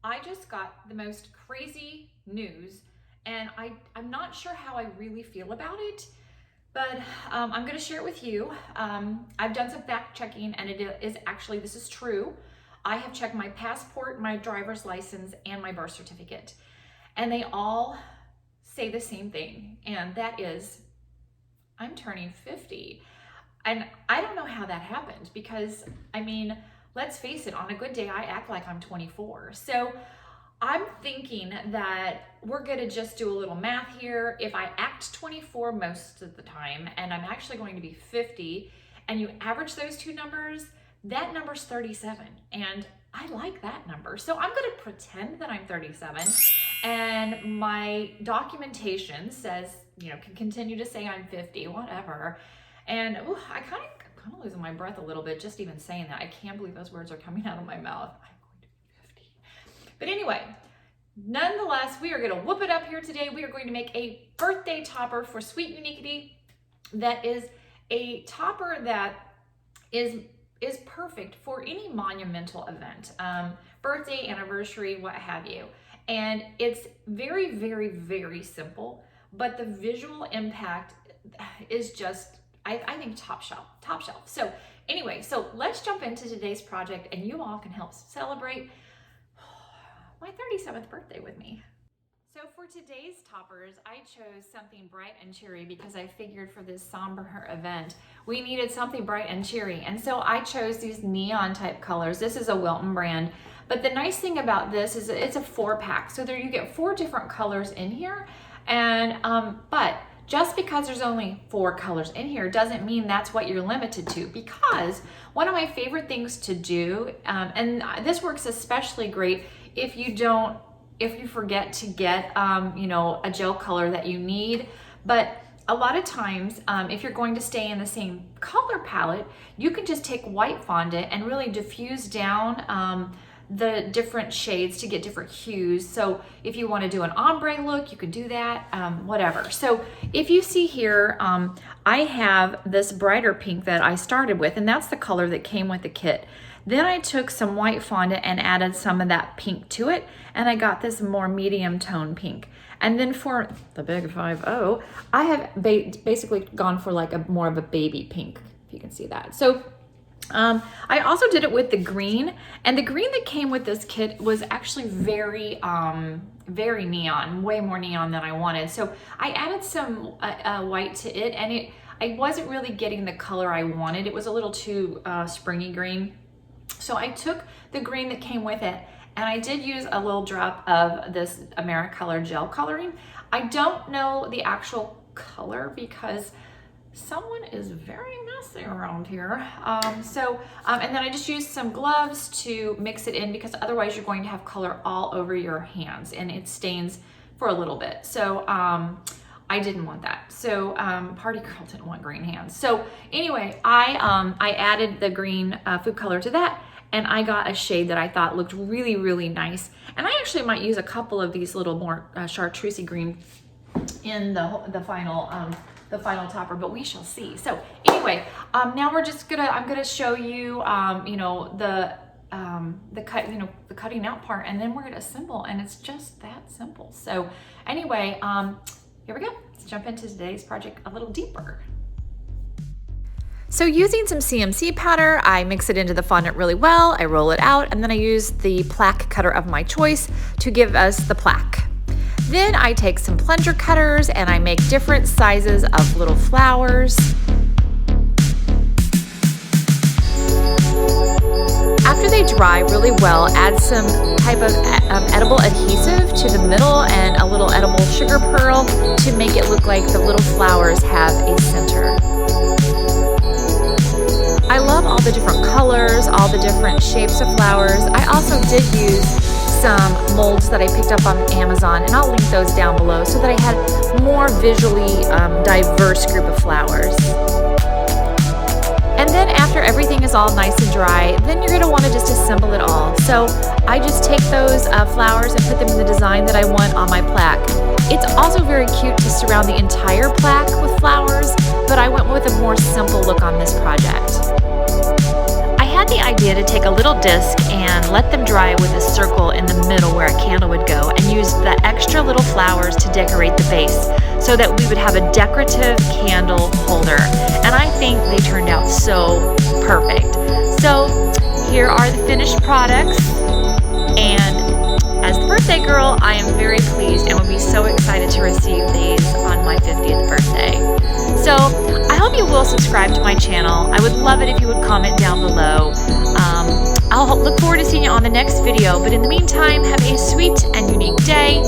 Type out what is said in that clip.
I just got the most crazy news, and I'm not sure how I really feel about it, but I'm gonna share it with you. I've done some fact checking, and it is actually, this is true. I have checked my passport, my driver's license, and my birth certificate, and they all say the same thing, and that is, I'm turning 50. And I don't know how that happened, because I mean, let's face it, on a good day, I act like I'm 24. So I'm thinking that we're gonna just do a little math here. If I act 24 most of the time, and I'm actually going to be 50, and you average those two numbers, that number's 37. And I like that number. So I'm gonna pretend that I'm 37, and my documentation says, you know, can continue to say I'm 50, whatever. And I kind of losing my breath a little bit just even saying that. I can't believe those words are coming out of my mouth. I'm going to be 50. But anyway, nonetheless, we are going to whoop it up here today. We are going to make a birthday topper for Sweet Uniquity. That is a topper that is perfect for any monumental event, birthday, anniversary, what have you. And it's very, very, very simple, but the visual impact is just, I think, top shelf. So anyway, so let's jump into today's project, and you all can help celebrate my 37th birthday with me. So for today's toppers, I chose something bright and cheery because I figured for this somber event, we needed something bright and cheery. And so I chose these neon type colors. This is a Wilton brand, but the nice thing about this is it's a 4-pack. So there you get 4 different colors in here. And, but just because there's only 4 colors in here doesn't mean that's what you're limited to, because one of my favorite things to do, and this works especially great if you forget to get, you know, a gel color that you need. But a lot of times, if you're going to stay in the same color palette, you can just take white fondant and really diffuse down the different shades to get different hues. So if you want to do an ombre look, you can do that, whatever. So if you see here, I have this brighter pink that I started with, and that's the color that came with the kit. Then I took some white fondant and added some of that pink to it, and I got this more medium tone pink. And then for the big 5-0, I have basically gone for like more of a baby pink, if you can see that. So I also did it with the green, and the green that came with this kit was actually very, very neon, way more neon than I wanted. So I added some white to it, and I wasn't really getting the color I wanted. It was a little too springy green. So I took the green that came with it, and I did use a little drop of this Americolor gel coloring. I don't know the actual color because someone is very messy around here. And then I just used some gloves to mix it in, because otherwise you're going to have color all over your hands and it stains for a little bit. So I didn't want that. So party girl didn't want green hands. So anyway, I added the green food color to that, and I got a shade that I thought looked really, really nice. And I actually might use a couple of these little more chartreusey green in the final topper, but we shall see. So anyway, now we're just I'm gonna show you, you know, the cutting out part, and then we're gonna assemble, and it's just that simple. So anyway, here we go. Let's jump into today's project a little deeper. So using some CMC powder, I mix it into the fondant really well, I roll it out, and then I use the plaque cutter of my choice to give us the plaque. Then I take some plunger cutters and I make different sizes of little flowers. After they dry really well, add some type of edible adhesive to the middle and a little edible sugar pearl to make it look like the little flowers have a center. I love all the different colors, all the different shapes of flowers. I also did use some molds that I picked up on Amazon, and I'll link those down below so that I had more visually diverse group of flowers. And then after everything is all nice and dry, then you're going to want to just assemble it all. So I just take those flowers and put them in the design that I want on my plaque. It's also very cute to surround the entire plaque with flowers, but I went with a more simple look on this project. I had the idea to take a little disc and let them dry with a circle in the middle extra little flowers to decorate the base so that we would have a decorative candle holder. And I think they turned out so perfect. So here are the finished products. And as the birthday girl, I am very pleased and would be so excited to receive these on my 50th birthday. So I hope you will subscribe to my channel. I would love it if you would comment down below. I'll look forward to seeing you on the next video, but in the meantime, have a sweet and unique day.